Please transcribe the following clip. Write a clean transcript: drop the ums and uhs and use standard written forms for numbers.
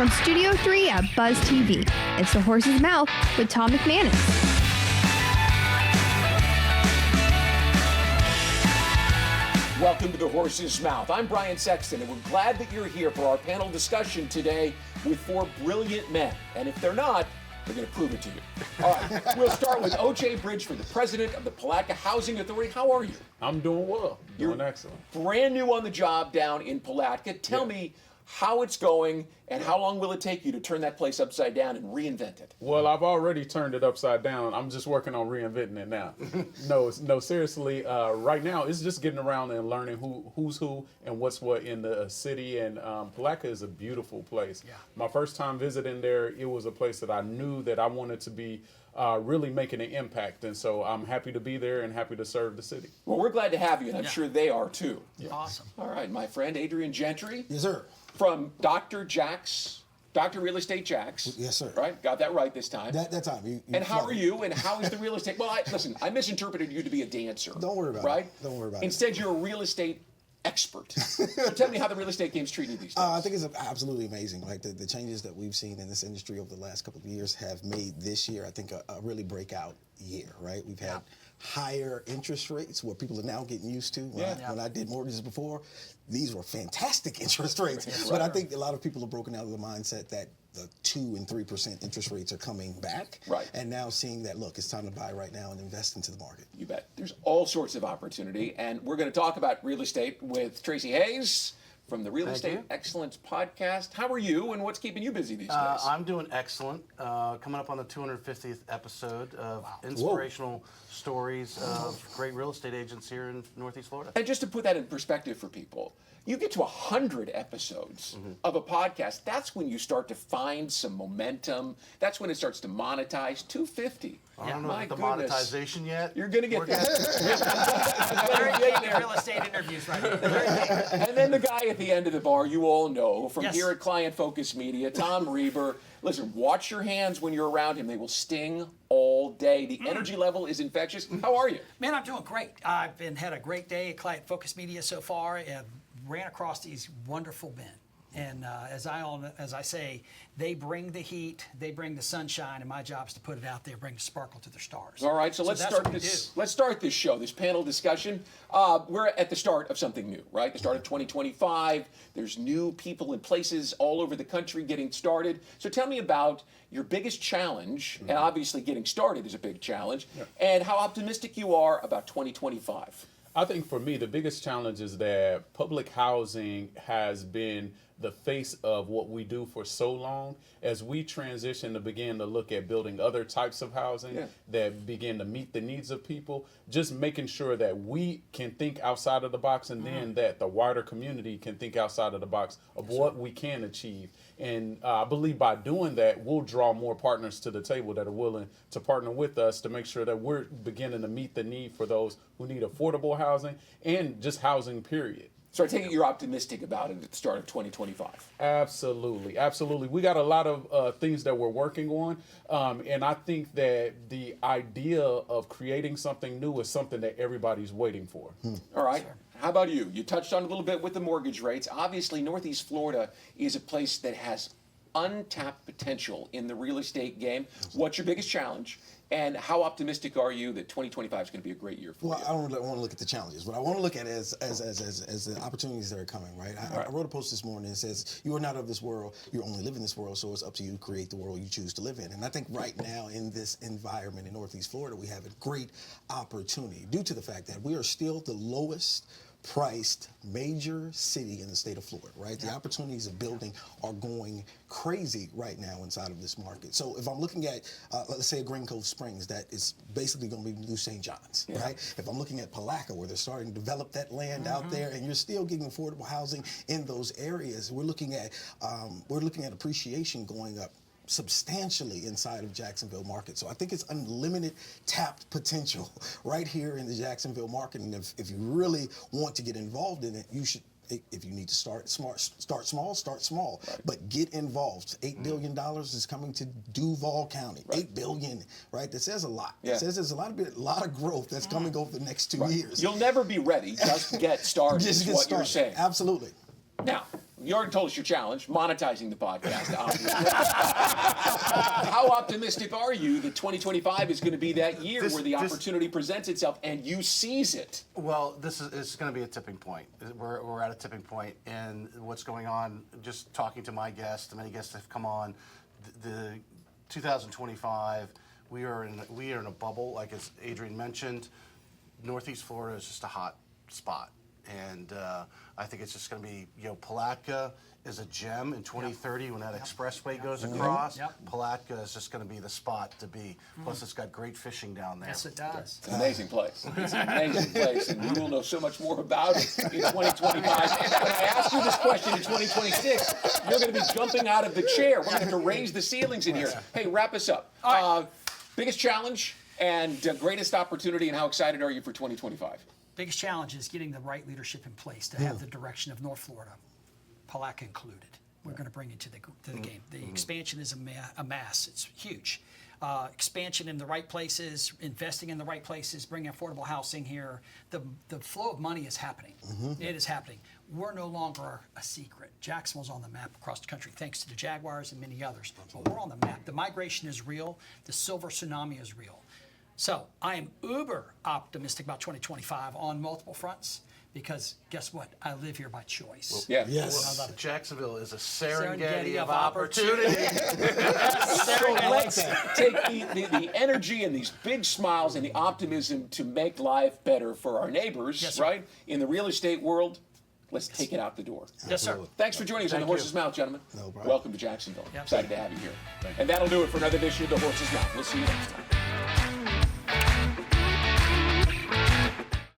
From Studio 3 at Buzz TV, it's The Horse's Mouth with Tom McManus. Welcome to The Horse's Mouth. I'm Brian Sexton, and we're glad that you're here for our panel discussion today with four brilliant men. And if they're not, we're going to prove it to you. All right, we'll start with Oche Bridgeford, the president of the Palatka Housing Authority. How are you? I'm doing well. Doing excellent. Brand new on the job down in Palatka. Tell me how it's going and how long will it take you to turn that place upside down and reinvent it? Well, I've already turned it upside down. I'm just working on reinventing it now. No, seriously. Right now, it's just getting around and learning who's who and what's what in the city. And Palatka is a beautiful place. Yeah. My first time visiting there, it was a place that I knew that I wanted to be really making an impact. And so I'm happy to be there and happy to serve the city. Well, we're glad to have you, and I'm sure they are too. Yeah. Awesome. All right, my friend Adrian Gentry. Yes, sir. From Dr. Real Estate Jax. Yes, sir. Right? Got that right this time. That time. You and how are you? And how is the real estate? Well, listen, I misinterpreted you to be a dancer. Don't worry about right? it. Don't worry about Instead, you're a real estate expert. So tell me how the real estate game's treating you these days. I think it's absolutely amazing. Like the changes that we've seen in this industry over the last couple of years have made this year, I think, a really breakout year, right? We've had higher interest rates where people are now getting used to. When I did mortgages before, these were fantastic interest rates. But I think a lot of people have broken out of the mindset that the 2 and 3% interest rates are coming back. Right. And now seeing that, look, it's time to buy right now and invest into the market. You bet. There's all sorts of opportunity. And we're going to talk about real estate with Tracy Hayes from the Real Estate Excellence Podcast. How are you and what's keeping you busy these days? I'm doing excellent. Coming up on the 250th episode of inspirational stories of great real estate agents here in Northeast Florida. And just to put that in perspective for people, you get to 100 episodes of a podcast, that's when you start to find some momentum. That's when it starts to monetize. 250. I don't know the monetization yet. You're going to get there. Very big real estate interviews right now. And then the guy at the end of the bar, you all know, from Yes. here at Client Focus Media, Tom Reber. Listen, watch your hands when you're around him. They will sting all day. The energy level is infectious. How are you? Man, I'm doing great. I've had a great day at Client Focus Media so far, and ran across these wonderful men. And as I say, they bring the heat, they bring the sunshine, and my job is to put it out there, bring the sparkle to their stars. All right, so let's start this. Let's start this show, this panel discussion. We're at the start of something new, right? The start of 2025. There's new people and places all over the country getting started. So tell me about your biggest challenge, and obviously getting started is a big challenge, and how optimistic you are about 2025. I think for me, the biggest challenge is that public housing has been the face of what we do for so long. As we transition to begin to look at building other types of housing that begin to meet the needs of people, just making sure that we can think outside of the box, and then that the wider community can think outside of the box of what we can achieve. And I believe by doing that, we'll draw more partners to the table that are willing to partner with us to make sure that we're beginning to meet the need for those who need affordable housing and just housing, period. So I take it you're optimistic about it at the start of 2025. Absolutely. We got a lot of things that we're working on, and I think that the idea of creating something new is something that everybody's waiting for. All right. How about you? You touched on a little bit with the mortgage rates. Obviously, Northeast Florida is a place that has untapped potential in the real estate game. What's your biggest challenge? And how optimistic are you that 2025 is going to be a great year for you? Well, I don't want to look at the challenges. What I want to look at is as the opportunities that are coming, right? I wrote a post this morning that says, you are not of this world, you only live in this world, so it's up to you to create the world you choose to live in. And I think right now in this environment in Northeast Florida, we have a great opportunity due to the fact that we are still the lowest priced major city in the state of Florida, right? The opportunities of building are going crazy right now inside of this market. So if I'm looking at, let's say, a Green Cove Springs, that is basically going to be New St. John's, right? If I'm looking at Palatka, where they're starting to develop that land out there, and you're still getting affordable housing in those areas, we're looking at appreciation going up substantially inside of Jacksonville market. So I think it's unlimited tapped potential right here in the Jacksonville market. And if you really want to get involved in it, you should, if you need to start small, start small, but get involved. $8 billion is coming to Duval County. $8 billion, right? That says a lot. It says there's a lot of growth that's coming over the next 2 years. You'll never be ready. Just get started. Just is get what started. You're saying. Absolutely. Now, You already told us your challenge, monetizing the podcast, obviously. How optimistic are you that 2025 is going to be that year where the opportunity presents itself and you seize it? Well, this is going to be a tipping point. We're at a tipping point, and what's going on, just talking to my guests, the many guests that have come on, the 2025, we are in a bubble, like as Adrian mentioned. Northeast Florida is just a hot spot. And I think it's just going to be, Palatka is a gem in 2030 when that expressway goes across. Palatka is just going to be the spot to be. Plus, it's got great fishing down there. Yes, it does. It's an amazing place. It's an amazing place, and we will know so much more about it in 2025. When I ask you this question in 2026, you're going to be jumping out of the chair. We're going to have to raise the ceilings in here. Hey, wrap us up. Biggest challenge and greatest opportunity, and how excited are you for 2025? Biggest challenge is getting the right leadership in place to have the direction of North Florida, Palatka included. We're going to bring it to the game. The expansion is a mass. It's huge. Expansion in the right places, investing in the right places, bringing affordable housing here. The flow of money is happening. It is happening. We're no longer a secret. Jacksonville's on the map across the country thanks to the Jaguars and many others. But we're on the map. The migration is real. The silver tsunami is real. So I am uber optimistic about 2025 on multiple fronts because guess what? I live here by choice. Yeah. Yes. I love it. Jacksonville is a Serengeti of opportunity. So let's take the energy and these big smiles and the optimism to make life better for our neighbors, Yes, sir. right? In the real estate world, let's take it out the door. Yes, sir. Thanks for joining us on The Horse's Mouth, gentlemen. No problem. Welcome to Jacksonville. Yep. Excited to have you here. And that'll do it for another edition of The Horse's Mouth. We'll see you next time.